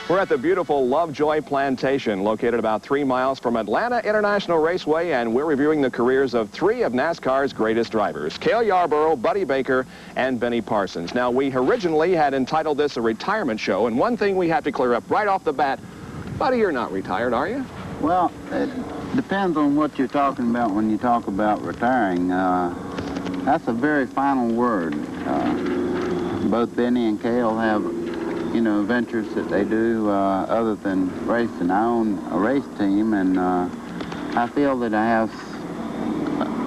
We're at the beautiful Lovejoy Plantation, located about 3 miles from Atlanta International Raceway, and we're reviewing the careers of 3 of NASCAR's greatest drivers, Cale Yarborough, Buddy Baker, and Benny Parsons. Now, we originally had entitled this a retirement show, and one thing we have to clear up right off the bat, Buddy, you're not retired, are you? Well, it depends on what you're talking about when you talk about retiring. That's a very final word. Both Benny and Cale have, you know, ventures that they do other than racing. I own a race team, and I feel that I have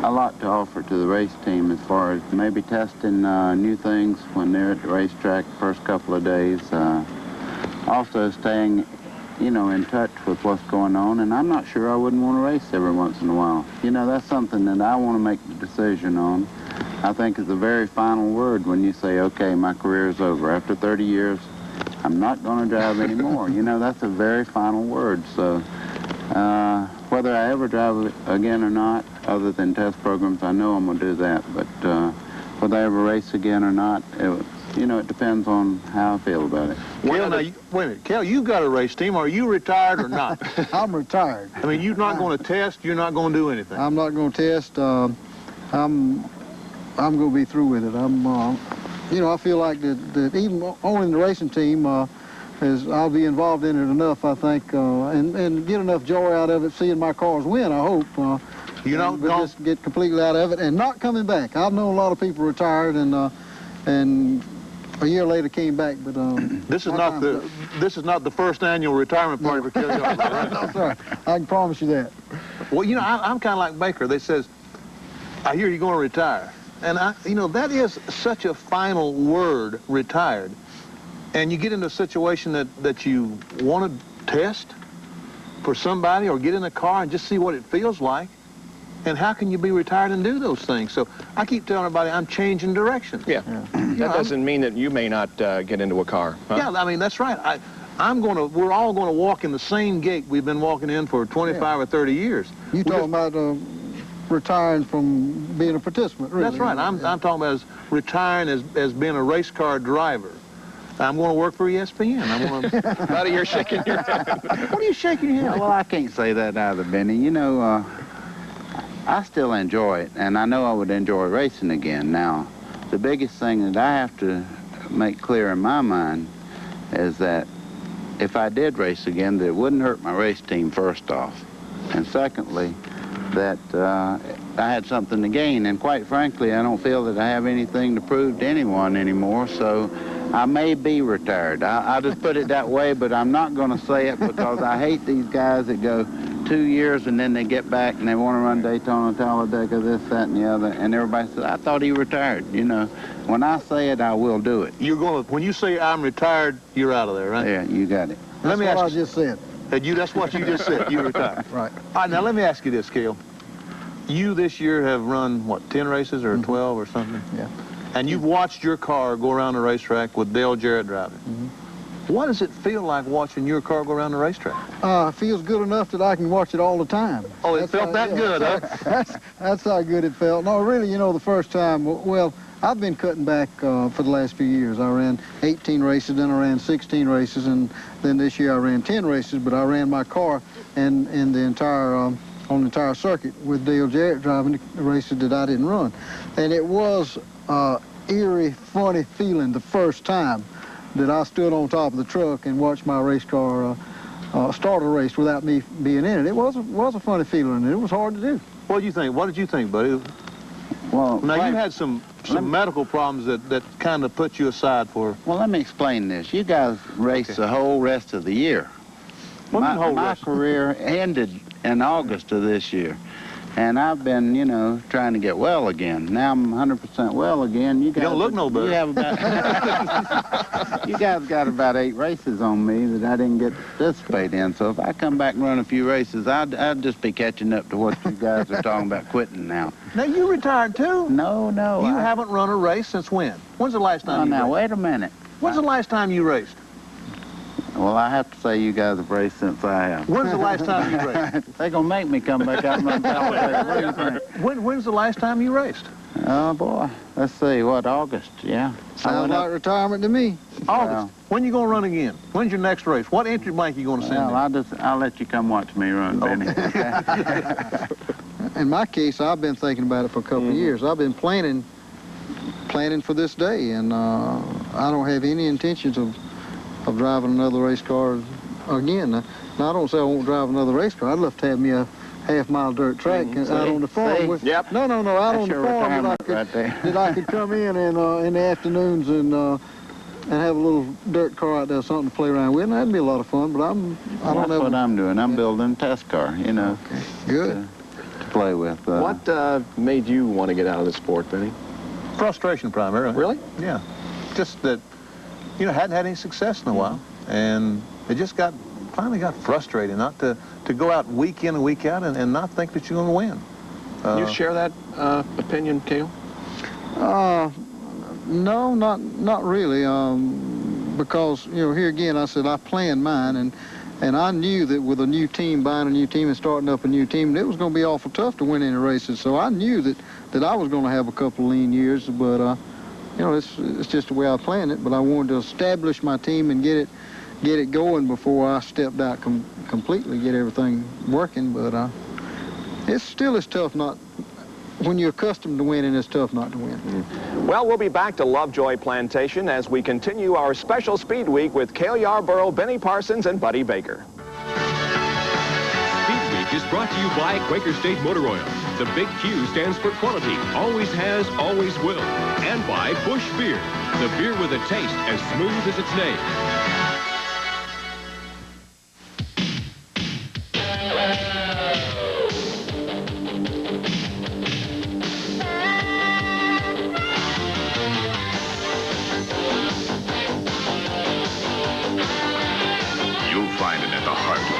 a lot to offer to the race team as far as maybe testing new things when they're at the racetrack the first couple of days. Also staying, you know, in touch with what's going on, and I'm not sure I wouldn't want to race every once in a while. You know, that's something that I want to make the decision on. I think it's a very final word when you say, okay, my career is over. After 30 years, I'm not going to drive anymore. You know, that's a very final word. So whether I ever drive again or not, other than test programs, I know I'm going to do that. But whether I ever race again or not, you know, it depends on how I feel about it. Cale, now, wait a minute. Cale, you've got a race team. Are you retired or not? I'm retired. I mean, you're not going to test? You're not going to do anything? I'm not going to test. I'm going to be through with it. You know, I feel like that even owning the racing team, I'll be involved in it enough, I think, and get enough joy out of it, seeing my cars win, I hope. You know, but just get completely out of it and not coming back. I've known a lot of people retired and a year later came back, but this is not the first annual retirement party for Cale Yarborough. That's right. I can promise you that. Well, you know, I'm kind of like Baker. They says, I hear you're going to retire. And, you know, that is such a final word, retired. And you get into a situation that you want to test for somebody or get in a car and just see what it feels like. And how can you be retired and do those things? So I keep telling everybody I'm changing directions. Yeah. That doesn't mean that you may not get into a car. Huh? Yeah, I mean, that's right. We're all going to walk in the same gate we've been walking in for 25 or 30 years. You talking about retiring from being a participant, really. That's right. I'm talking about retiring as being a race car driver. I'm going to work for ESPN. I'm going to... Buddy, you're shaking your head. What are you shaking your head? Well, I can't say that either, Benny. You know, I still enjoy it, and I know I would enjoy racing again. Now, the biggest thing that I have to make clear in my mind is that if I did race again, that it wouldn't hurt my race team, first off. And secondly, that I had something to gain. And quite frankly, I don't feel that I have anything to prove to anyone anymore, so I may be retired. I'll just put it that way, but I'm not going to say it because I hate these guys that go 2 years and then they get back and they want to run Daytona, Talladega, this, that, and the other, and everybody says, I thought he retired. You know, when I say it, I will do it. When you say I'm retired, you're out of there, right? Yeah, you got it. That's what I just said. That's what you just said. You retired. Right. All right, now let me ask you this, Cale. You this year have run, what, 10 races or 12 or something? Yeah. And you've watched your car go around the racetrack with Dale Jarrett driving. What does it feel like watching your car go around the racetrack? It feels good enough that I can watch it all the time. Oh, it felt that good, huh? That's how good it felt. No, really, you know, the first time, well, I've been cutting back for the last few years. I ran 18 races, then I ran 16 races, and then this year I ran 10 races, but I ran my car and the entire, on the entire circuit with Dale Jarrett driving the races that I didn't run. And it was eerie, funny feeling the first time that I stood on top of the truck and watched my race car start a race without me being in it. It was a funny feeling, and it was hard to do. What did you think? What did you think, buddy? Well, now, you had some medical problems that kind of put you aside for... Well, let me explain this. You guys raced the whole rest of the year. My career ended in August of this year. And I've been, you know, trying to get well again. Now I'm 100% well again. You don't look no better. You guys got about 8 races on me that I didn't get to participate in. So if I come back and run a few races, I'd just be catching up to what you guys are talking about quitting now. Now, you retired too? No. You haven't run a race since when? When's the last time you raced? Now, wait a minute. When's the last time you raced? Well, I have to say you guys have raced since I have. When's the last time you raced? They're going to make me come back out and run Talladega. What do you think? When's the last time you raced? Oh, boy. Let's see, what, August? Yeah. Sounds like retirement to me. August. When you going to run again? When's your next race? What entry blank you going to send Well, I'll let you come watch me run, Benny. In my case, I've been thinking about it for a couple of years. I've been planning for this day, and I don't have any intentions of driving another race car again. Now, I don't say I won't drive another race car. I'd love to have me a half-mile dirt track out on the farm. With, Yep. No, out on the farm that I could come in and in the afternoons and have a little dirt car out there, something to play around with. And that'd be a lot of fun. But That's what I'm doing. I'm building a test car, you know. Okay. Good. To play with. What made you want to get out of the sport, Benny? Frustration primarily. Really? Yeah. Just that, hadn't had any success in a while. And it just finally got frustrating not to go out week in and week out and not think that you're going to win. You share that opinion, Cale? No, not really. Because, here again, I said I planned mine, and I knew that with a new team, buying a new team and starting up a new team, it was going to be awful tough to win any races. So I knew that I was going to have a couple of lean years, but, it's just the way I planned it. But I wanted to establish my team and get it going before I stepped out completely, get everything working. But it's still as tough when you're accustomed to winning, it's tough not to win. Well, we'll be back to Lovejoy Plantation as we continue our special Speed Week with Cale Yarborough, Benny Parsons, and Buddy Baker. Speed Week is brought to you by Quaker State Motor Oil. The big Q stands for quality, always has, always will. And by Busch Beer, the beer with a taste as smooth as its name.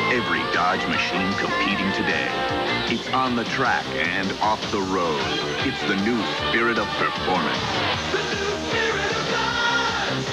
Every Dodge machine competing today. It's on the track and off the road. It's the new spirit of performance. The new spirit of Dodge!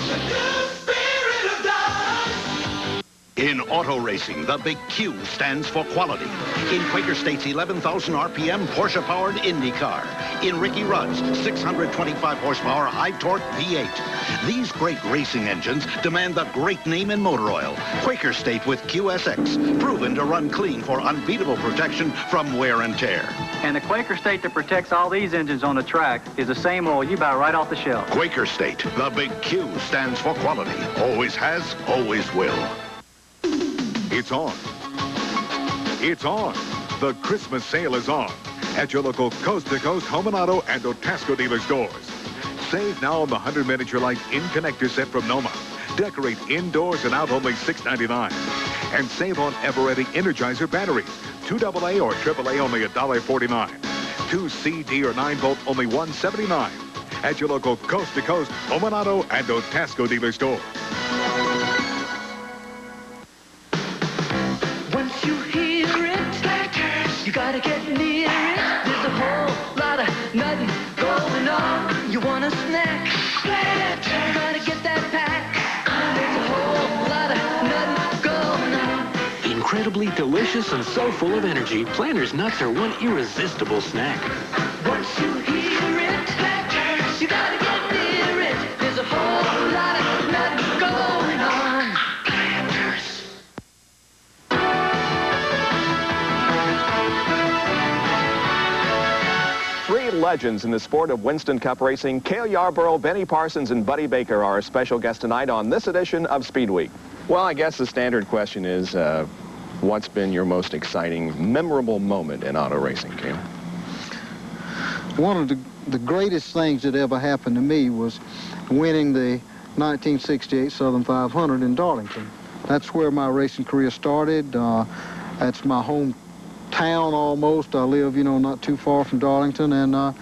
The new spirit of Dodge! In auto racing, the big Q stands for quality. In Quaker State's 11,000 RPM Porsche-powered Indy car. In Ricky Rudd's 625 horsepower high-torque V8. These great racing engines demand the great name in motor oil. Quaker State with QSX, proven to run clean for unbeatable protection from wear and tear. And the Quaker State that protects all these engines on the track is the same oil you buy right off the shelf. Quaker State, the big Q stands for quality. Always has, always will. It's on. It's on. The Christmas sale is on at your local coast-to-coast Home and Auto and Otasco dealer stores. Save now on the 100 miniature light in-connector set from Noma. Decorate indoors and out only $6.99. And save on Eveready Energizer batteries. 2 AA or AAA only $1.49. 2 C, D, or 9-volt only $1.79. At your local coast-to-coast Home and Auto and Otasco dealer stores. Once you hear it, you gotta get near it. There's a whole lot of nothing going on. You want a snack? You gotta get that pack. There's a whole lot of nothing going on. Incredibly delicious and so full of energy, Planters nuts are one irresistible snack. Once you hear it, you gotta get near it. There's a whole lot of nothing going on. Planters. Three legends in the sport of Winston Cup racing, Cale Yarborough, Benny Parsons, and Buddy Baker are our special guests tonight on this edition of Speed Week. Well, I guess the standard question is, what's been your most exciting, memorable moment in auto racing, Cale? One of the greatest things that ever happened to me was winning the 1968 Southern 500 in Darlington. That's where my racing career started. That's my hometown almost. I live, not too far from Darlington, and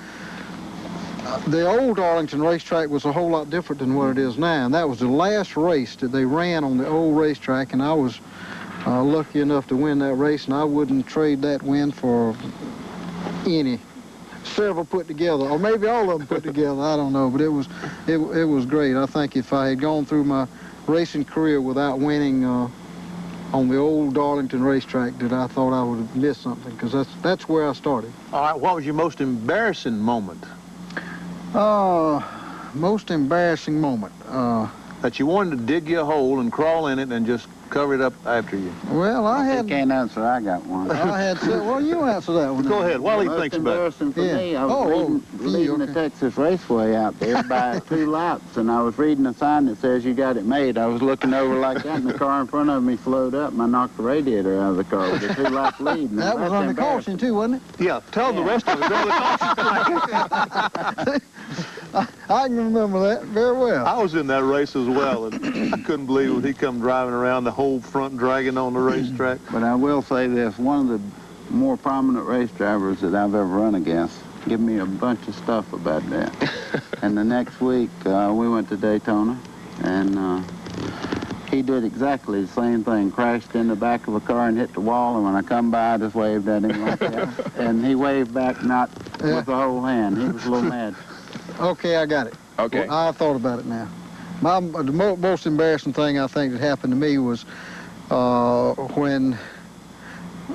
the old Darlington racetrack was a whole lot different than what it is now, and that was the last race that they ran on the old racetrack, and I was lucky enough to win that race, and I wouldn't trade that win for any. Several put together, or maybe all of them put together, I don't know, but it was great. I think if I had gone through my racing career without winning on the old Darlington racetrack, that I thought I would have missed something, because that's where I started. All right, what was your most embarrassing moment Most embarrassing moment. That you wanted to dig you a hole and crawl in it and just cover it up after you. Well, I had... You can't answer, I got one. I had said, well, you answer that one. Go ahead, while he thinks about it. Most embarrassing for me, I was leading the Texas Raceway out there by 2 laps, and I was reading a sign that says you got it made. I was looking over like that, and the car in front of me slowed up, and I knocked the radiator out of the car with a 2-lap lead. That was on the caution, too, wasn't it? Yeah, tell the rest of it. I can remember that very well. I was in that race as well, and I couldn't believe when he come driving around, the whole front dragging on the racetrack. But I will say this, one of the more prominent race drivers that I've ever run against give me a bunch of stuff about that. And the next week, we went to Daytona, and he did exactly the same thing, crashed in the back of a car and hit the wall, and when I come by, I just waved at him like that. And he waved back not with the whole hand. He was a little mad. Okay, I got it. Okay. Well, I thought about it now. The most embarrassing thing I think that happened to me was when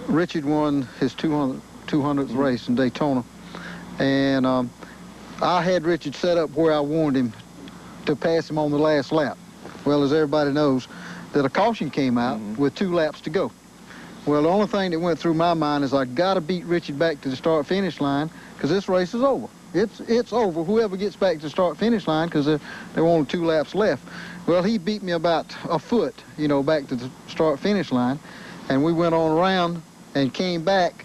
Richard won his 200th race in Daytona. And I had Richard set up where I wanted him to pass him on the last lap. Well, as everybody knows, that a caution came out with 2 laps to go. Well, the only thing that went through my mind is I got to beat Richard back to the start-finish line because this race is over. It's over. Whoever gets back to the start-finish line because there were only 2 laps left. Well, he beat me about a foot, you know, back to the start-finish line, and we went on around and came back,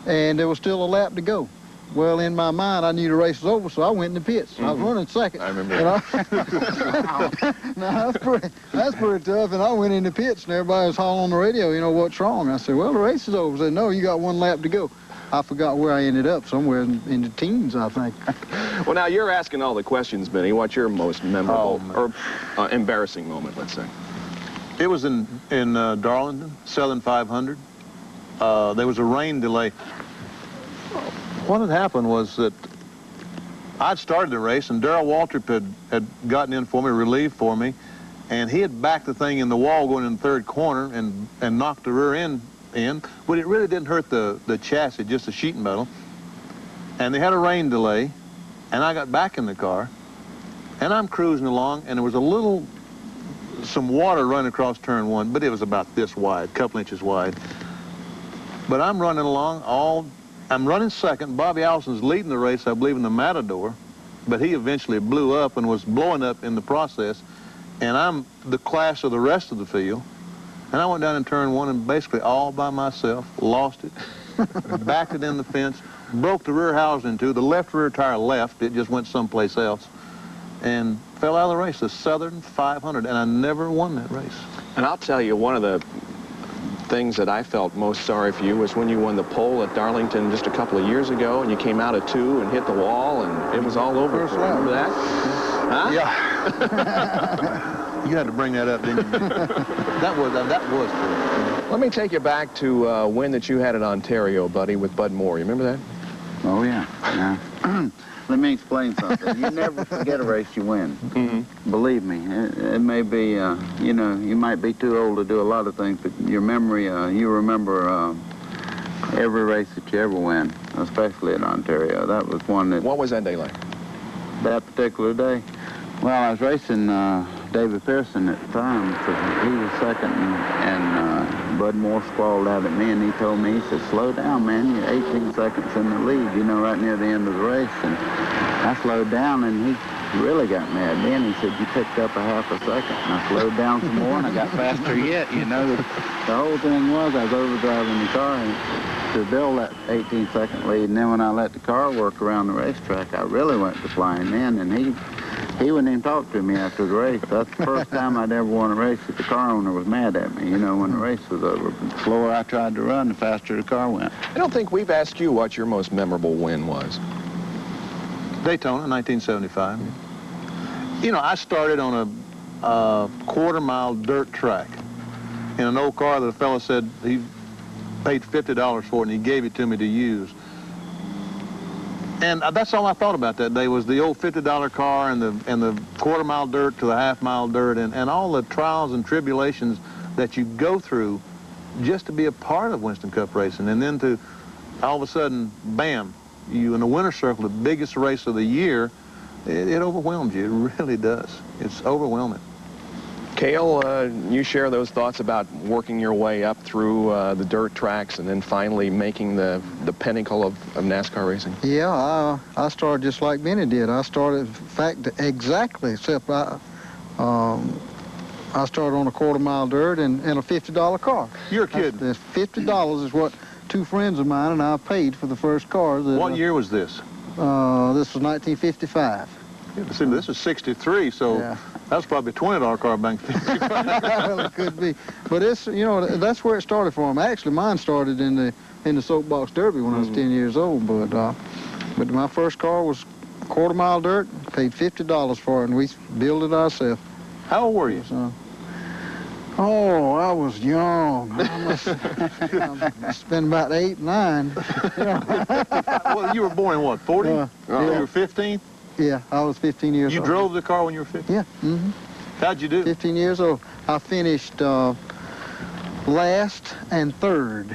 and there was still a lap to go. Well, in my mind, I knew the race was over, so I went in the pits. I was running second. I remember that. Now, that's pretty tough, and I went in the pits, and everybody was hauling on the radio, you know, what's wrong? I said, well, the race is over. They said, no, you got 1 lap to go. I forgot where I ended up, somewhere in the teens, I think. Well, now, you're asking all the questions, Benny. What's your most memorable or embarrassing moment, let's say? It was in Darlington, Southern 500. There was a rain delay. What had happened was that I'd started the race, and Darrell Waltrip had gotten in for me, relieved for me, and he had backed the thing in the wall going in the 3rd corner and knocked the rear end in, but it really didn't hurt the chassis, just the sheet metal. And they had a rain delay, and I got back in the car, and I'm cruising along, and there was some water running across turn 1, but it was about this wide, a couple inches wide. But I'm running along, I'm running second. Bobby Allison's leading the race, I believe, in the Matador, but he eventually blew up and was blowing up in the process, and I'm the class of the rest of the field. And I went down in turn 1 and basically all by myself, lost it, backed it in the fence, broke the rear housing in 2. The left rear tire left, it just went someplace else, and fell out of the race, the Southern 500, and I never won that race. And I'll tell you, one of the things that I felt most sorry for you was when you won the pole at Darlington just a couple of years ago, and you came out of 2 and hit the wall, and it was all over. Remember that? Huh? Yeah. You had to bring that up, didn't you? That was true. Let me take you back to a win that you had in Ontario, buddy, with Bud Moore. You remember that? Oh, yeah. Let me explain something. You never forget a race you win. Believe me. It may be, you know, you might be too old to do a lot of things, but your memory, you remember every race that you ever win, especially in Ontario. That was one that... What was that day like? That particular day? Well, I was racing David Pearson at the time, because he was second, and Bud Moore squalled out at me, and he told me, he said, slow down, man, you're 18 seconds in the lead, you know, right near the end of the race. And I slowed down, and he really got mad. Then he said, you picked up a half a second. And I slowed down some more, and I got faster yet, you know. The whole thing was I was overdriving the car to build that 18-second lead, and then when I let the car work around the racetrack, I really went to flying in, and he wouldn't even talk to me after the race. That's the first time I'd ever won a race that the car owner was mad at me, you know, when the race was over. The slower I tried to run, the faster the car went. I don't think we've asked you what your most memorable win was. Daytona, 1975. You know, I started on a quarter-mile dirt track in an old car that a fellow said he paid $50 for it, and he gave it to me to use. And that's all I thought about that day was the old $50 car and the quarter-mile dirt to the half-mile dirt and all the trials and tribulations that you go through just to be a part of Winston Cup racing. And then to all of a sudden, bam, you in the winner's circle, the biggest race of the year, it overwhelms you. It really does. It's overwhelming. Cale, you share those thoughts about working your way up through the dirt tracks and then finally making the pinnacle of NASCAR racing? Yeah, I started just like Benny did. I started, in fact, exactly, except I started on a quarter-mile dirt and a $50 car. You're kidding. $50 is what two friends of mine and I paid for the first car. What year was this? This was 1955. Yeah, see, this is 63, so yeah. That's probably a $20 car bank. Well, it could be. But it's, you know, that's where it started for him. Actually, mine started in the soapbox derby when I was 10 years old. But my first car was quarter-mile dirt. Paid $50 for it, and we built it ourselves. How old were you? Oh, I was young. I must have been about 8, 9. Well, you were born in what, 40? Yeah. You were 15? Yeah, I was 15 years old. You drove the car when you were 15? Yeah. Mm-hmm. How'd you do? 15 years old. I finished last and third.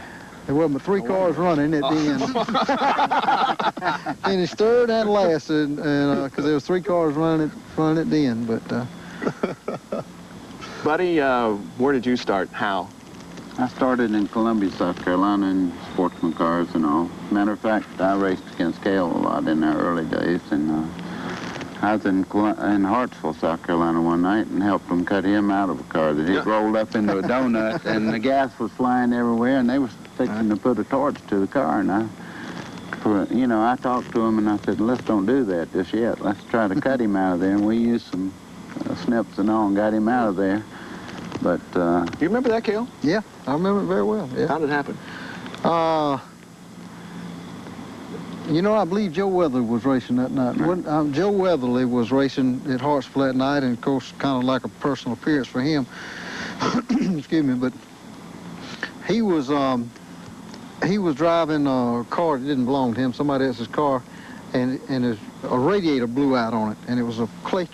There wasn't but 3 cars running at the end. Finished third and last, and because there was 3 cars running at the end. But Buddy, where did you start? How? I started in Columbia, South Carolina, in sportsman cars and all. Matter of fact, I raced against Cale a lot in our early days, and I was in Hartsville, South Carolina one night and helped them cut him out of a car that he rolled up into a donut, and the gas was flying everywhere, and they were fixing to put a torch to the car, and I talked to him and I said, let's don't do that just yet. Let's try to cut him out of there, and we used some snips and all and got him out of there. But you remember that, Cale? Yeah, I remember it very well. Yeah. How did it happen? You know, I believe Joe Weatherly was racing that night. Right. Joe Weatherly was racing at Hartsville that night, and of course, kind of like a personal appearance for him. Excuse me, but he was driving a car that didn't belong to him, somebody else's car, and a radiator blew out on it, and it was a clay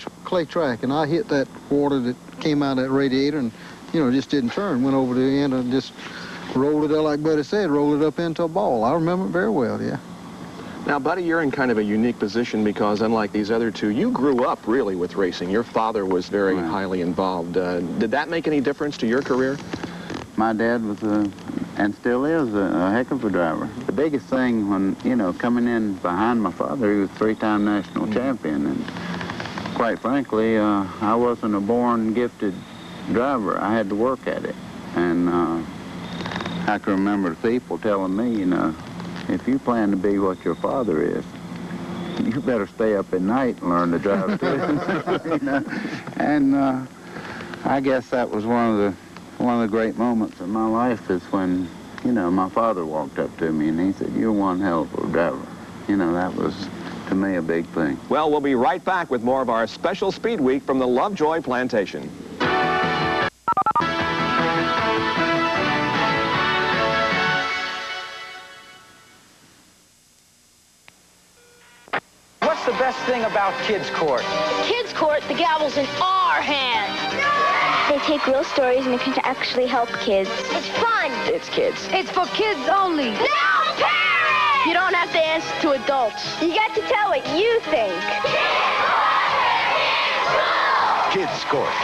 track, and I hit that water that came out of that radiator, and just didn't turn. Went over to the end and just rolled it up, like Buddy said, rolled it up into a ball. I remember it very well. Yeah. Now, Buddy, you're in kind of a unique position because, unlike these other two, you grew up really with racing. Your father was very highly involved. Did that make any difference to your career? My dad was and still is a heck of a driver. The biggest thing when, coming in behind my father, he was 3-time national champion. And quite frankly, I wasn't a born gifted driver. I had to work at it. And I can remember people telling me, if you plan to be what your father is, you better stay up at night and learn to drive too. And I guess that was one of the great moments in my life is when, my father walked up to me and he said, "You're one hell of a driver." That was, to me, a big thing. Well, we'll be right back with more of our special Speed Week from the Lovejoy Plantation. What's the best thing about Kids Court? Kids Court, the gavel's in our hands. They take real stories and they can actually help kids. It's fun. It's kids. It's for kids only. No parents! You don't have to answer to adults. You got to tell what you think. Kids Court.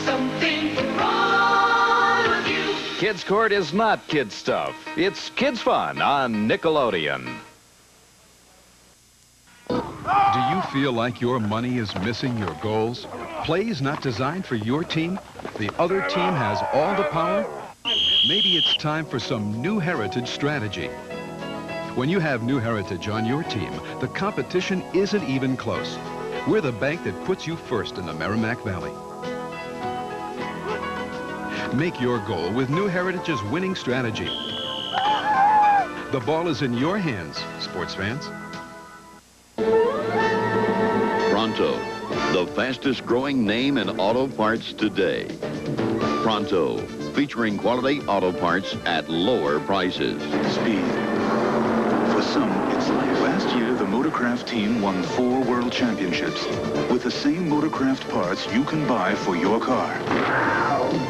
Something wrong with you. Kids Court is not kid stuff. It's kids fun on Nickelodeon. Do you feel like your money is missing your goals? Plays not designed for your team? The other team has all the power? Maybe it's time for some New Heritage strategy. When you have New Heritage on your team, the competition isn't even close. We're the bank that puts you first in the Merrimack Valley. Make your goal with New Heritage's winning strategy. The ball is in your hands, sports fans. Pronto, the fastest growing name in auto parts today. Pronto, featuring quality auto parts at lower prices. Speed. For some, it's life. Last year, the Motorcraft team won 4 world championships. With the same Motorcraft parts you can buy for your car.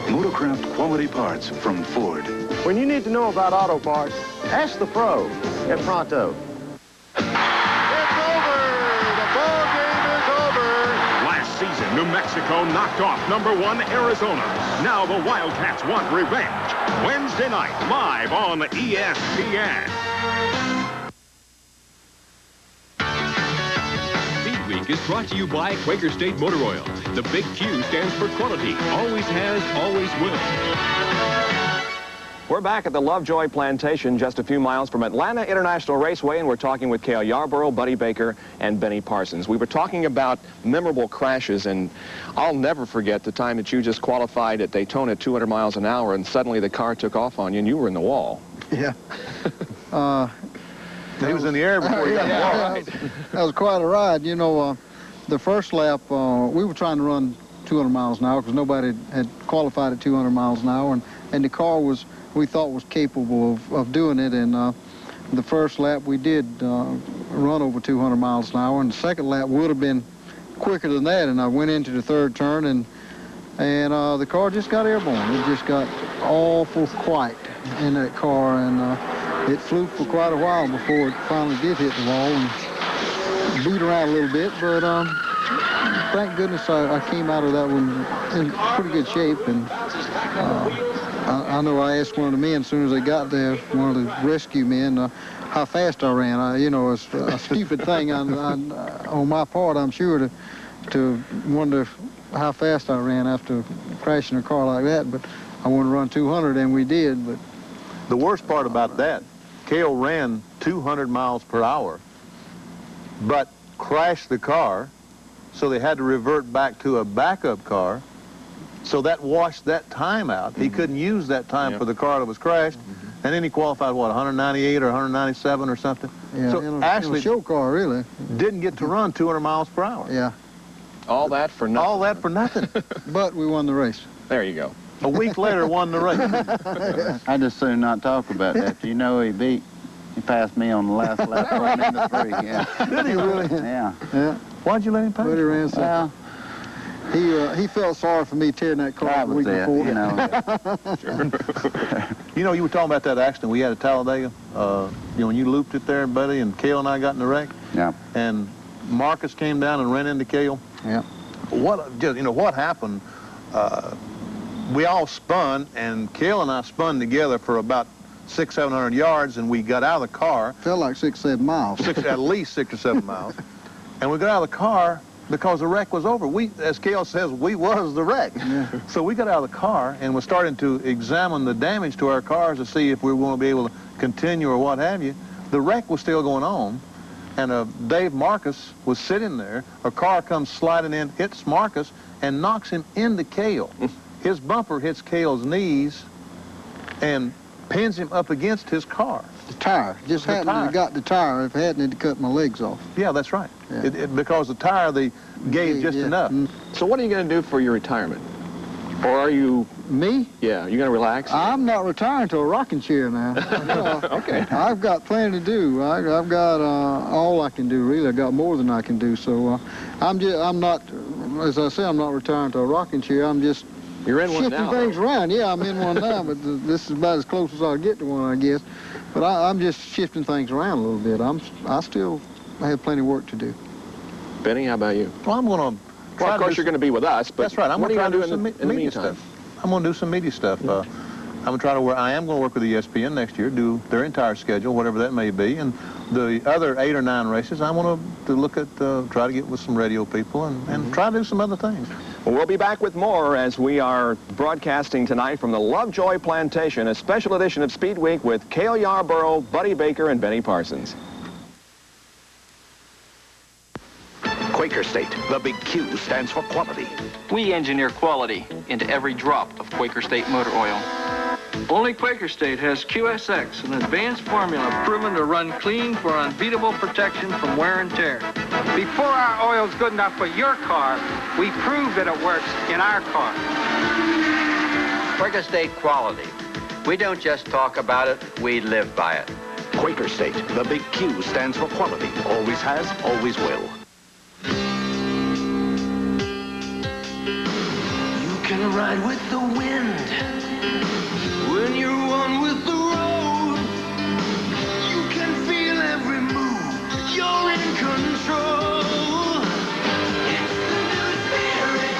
Motorcraft quality parts from Ford. When you need to know about auto parts, ask the pro at Pronto. It's over. The ball game is New Mexico knocked off #1 Arizona. Now the Wildcats want revenge. Wednesday night, live on ESPN. Speedweek is brought to you by Quaker State Motor Oil. The big Q stands for quality. Always has, always will. We're back at the Lovejoy Plantation, just a few miles from Atlanta International Raceway, and we're talking with Cale Yarborough, Buddy Baker, and Benny Parsons. We were talking about memorable crashes, and I'll never forget the time that you just qualified at Daytona at 200 miles an hour, and suddenly the car took off on you, and you were in the wall. Yeah. He was in the air before he got in the wall. Right. That was quite a ride. You know, the first lap, we were trying to run 200 miles an hour because nobody had qualified at 200 miles an hour, and the car was, we thought, was capable of doing it. And the first lap we did run over 200 miles an hour, and the second lap would have been quicker than that. And I went into the third turn, and the car just got airborne. It just got awful quiet in that car, and it flew for quite a while before it finally did hit the wall and beat around a little bit. But thank goodness I came out of that one in pretty good shape. And I know I asked one of the men as soon as they got there, one of the rescue men, how fast I ran. You know, it's a stupid thing on my part, I'm sure, to wonder how fast I ran after crashing a car like that. But I wanted to run 200, and we did. But the worst part about that, Cale ran 200 miles per hour, but crashed the car, so they had to revert back to a backup car. So that washed that time out. He couldn't use that time for the car that was crashed. And then he qualified, what, 198 or 197 or something? Yeah, so actually, a show car, really. Didn't get to run 200 miles per hour. Yeah. All that for nothing. All that for nothing. But we won the race. There you go. A week later, won the race. I'd just soon not talk about that. You know, he passed me on the last lap running into 3. Yeah. Did he really? Yeah. Yeah. Why'd you let him pass? But he ran second. He felt sorry for me tearing that car the week before. You know. You know, you were talking about that accident we had at Talladega. You know, when you looped it there, buddy, and Cale and I got in the wreck. Yeah. And Marcus came down and ran into Cale. Yeah. What happened? We all spun, and Cale and I spun together for about 600-700 yards, and we got out of the car. Felt like 6-7 miles. At least 6 or 7 miles. And we got out of the car because the wreck was over. We, as Cale says, we was the wreck. Yeah. So we got out of the car and was starting to examine the damage to our cars to see if we were going to be able to continue or what have you. The wreck was still going on, and Dave Marcus was sitting there. A car comes sliding in, hits Marcus, and knocks him into Cale. His bumper hits Cale's knees and pins him up against his car. The tire. Just happened to have got the tire. If it hadn't, it'd cut my legs off. Yeah, that's right. Yeah. Because the tire, they gave just enough. So what are you going to do for your retirement? Or are you... Me? Yeah, you going to relax? I'm not retiring to a rocking chair now. Okay. I've got plenty to do. I've got all I can do, really. I've got more than I can do. So I'm not, as I say, I'm not retiring to a rocking chair. I'm just... You're in one shifting now, things around. Yeah, I'm in one now, but this is about as close as I'll get to one, I guess. But I'm just shifting things around a little bit. I still have plenty of work to do. Benny, how about you? Well, I'm going to... Well, of course you're going to be with us, but that's right. I'm what are you going going to to do in the media meantime? Stuff. I'm going to do some media stuff. I'm going to try to work. I am going to work with ESPN next year, do their entire schedule, whatever that may be, and the other 8 or 9 races, I want to look at, try to get with some radio people and try to do some other things. Well, we'll be back with more as we are broadcasting tonight from the Lovejoy Plantation, a special edition of Speedweek with Cale Yarborough, Buddy Baker, and Benny Parsons. Quaker State, the big Q stands for quality. We engineer quality into every drop of Quaker State motor oil. Only Quaker State has QSX, an advanced formula proven to run clean for unbeatable protection from wear and tear. Before our oil's good enough for your car, we prove that it works in our car. Quaker State quality. We don't just talk about it, we live by it. Quaker State, the big Q stands for quality. Always has, always will. You can ride with the wind when you're one with the road. You can feel every move, you're in control. It's the new spirit.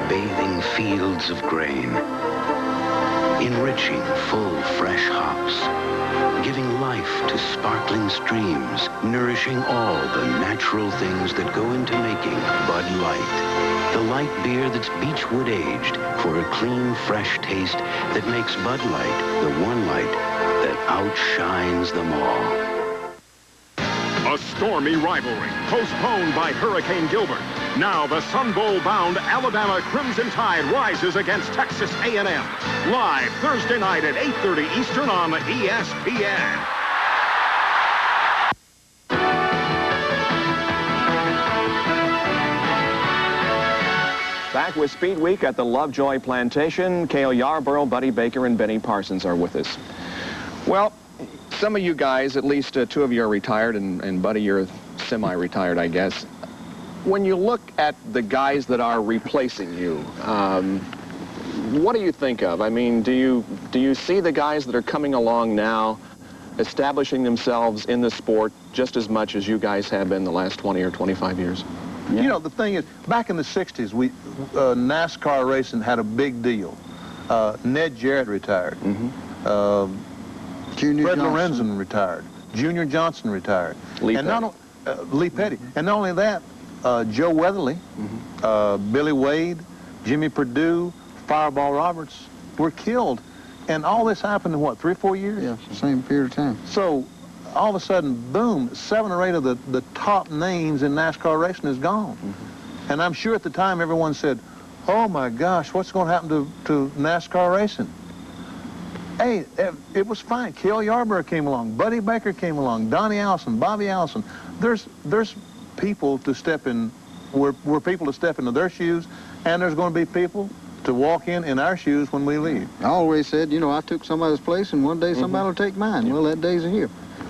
bathing fields of grain, enriching full, fresh hops, giving life to sparkling streams, nourishing all the natural things that go into making Bud Light. The light beer that's beechwood aged for a clean, fresh taste that makes Bud Light the one light that outshines them all. A stormy rivalry postponed by Hurricane Gilbert. Now the Sun Bowl-bound Alabama Crimson Tide rises against Texas A&M. Live Thursday night at 8:30 Eastern on ESPN. Back with Speed Week at the Lovejoy Plantation. Cale Yarborough, Buddy Baker, and Benny Parsons are with us. Well, some of you guys, at least two of you are retired, and Buddy, you're semi-retired, I guess. When you look at the guys that are replacing you, what do you think of? I mean, do you see the guys that are coming along now establishing themselves in the sport just as much as you guys have been the last 20 or 25 years? Yeah. You know, the thing is, back in the 60s, NASCAR racing had a big deal. Ned Jarrett retired. Fred Lorenzen retired. Junior Johnson retired. Lee Petty. Lee Petty. And not only that, Joe Weatherly, Billy Wade, Jimmy Perdue, Fireball Roberts were killed. And all this happened in, what, 3 or 4 years? Yeah, same period of time. So, all of a sudden, boom, 7 or 8 of the top names in NASCAR racing is gone. And I'm sure at the time everyone said, oh my gosh, what's going to happen to NASCAR racing? Hey, it was fine. Cale Yarborough came along, Buddy Baker came along, Donnie Allison, Bobby Allison. There's people to step in, we're people to step into their shoes, and there's going to be people to walk in our shoes when we leave. I always said, you know, I took somebody's place, and one day somebody will take mine. Well, that day's here.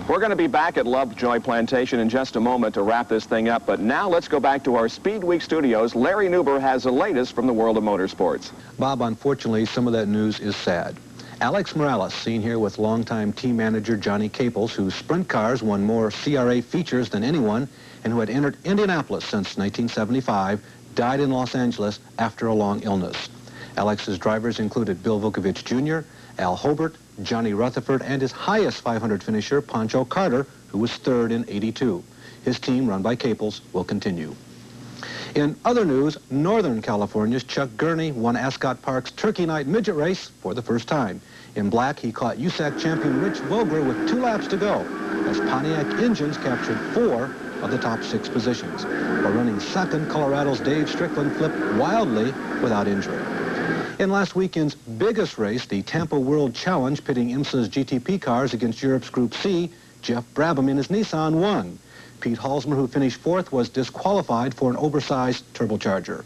We're going to be back at Lovejoy Plantation in just a moment to wrap this thing up, but now let's go back to our Speed Week studios. Larry Newber has the latest from the world of motorsports. Bob, unfortunately, some of that news is sad. Alex Morales, seen here with longtime team manager Johnny Caples, whose sprint cars won more CRA features than anyone, and who had entered Indianapolis since 1975, died in Los Angeles after a long illness. Alex's drivers included Bill Vukovich Jr., Al Hobart, Johnny Rutherford, and his highest 500 finisher, Pancho Carter, who was third in '82. His team, run by Caples, will continue. In other news, Northern California's Chuck Gurney won Ascot Park's Turkey Night Midget Race for the first time. In black, he caught USAC champion Rich Vogler with 2 laps to go, as Pontiac engines captured 4 of the top 6 positions. While running second, Colorado's Dave Strickland flipped wildly without injury. In last weekend's biggest race, the Tampa World Challenge, pitting IMSA's GTP cars against Europe's Group C, Jeff Brabham in his Nissan won. Pete Halsmer, who finished 4th, was disqualified for an oversized turbocharger.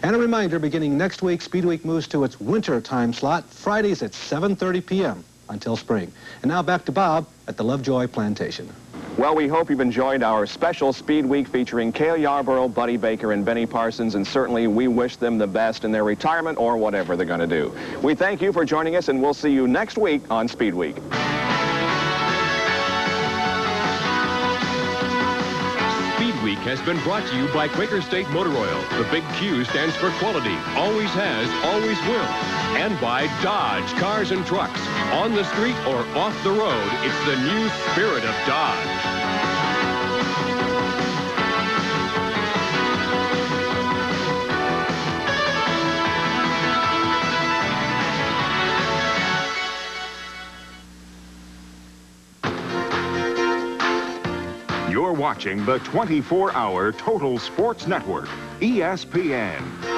And a reminder, beginning next week, Speed Week moves to its winter time slot, Fridays at 7:30 p.m. until spring. And now back to Bob at the Lovejoy Plantation. Well, we hope you've enjoyed our special Speed Week featuring Cale Yarborough, Buddy Baker, and Benny Parsons, and certainly we wish them the best in their retirement or whatever they're going to do. We thank you for joining us, and we'll see you next week on Speed Week. Speed Week has been brought to you by Quaker State Motor Oil. The big Q stands for quality, always has, always will. And by Dodge Cars and Trucks. On the street or off the road, it's the new spirit of Dodge. You're watching the 24-hour Total Sports Network, ESPN.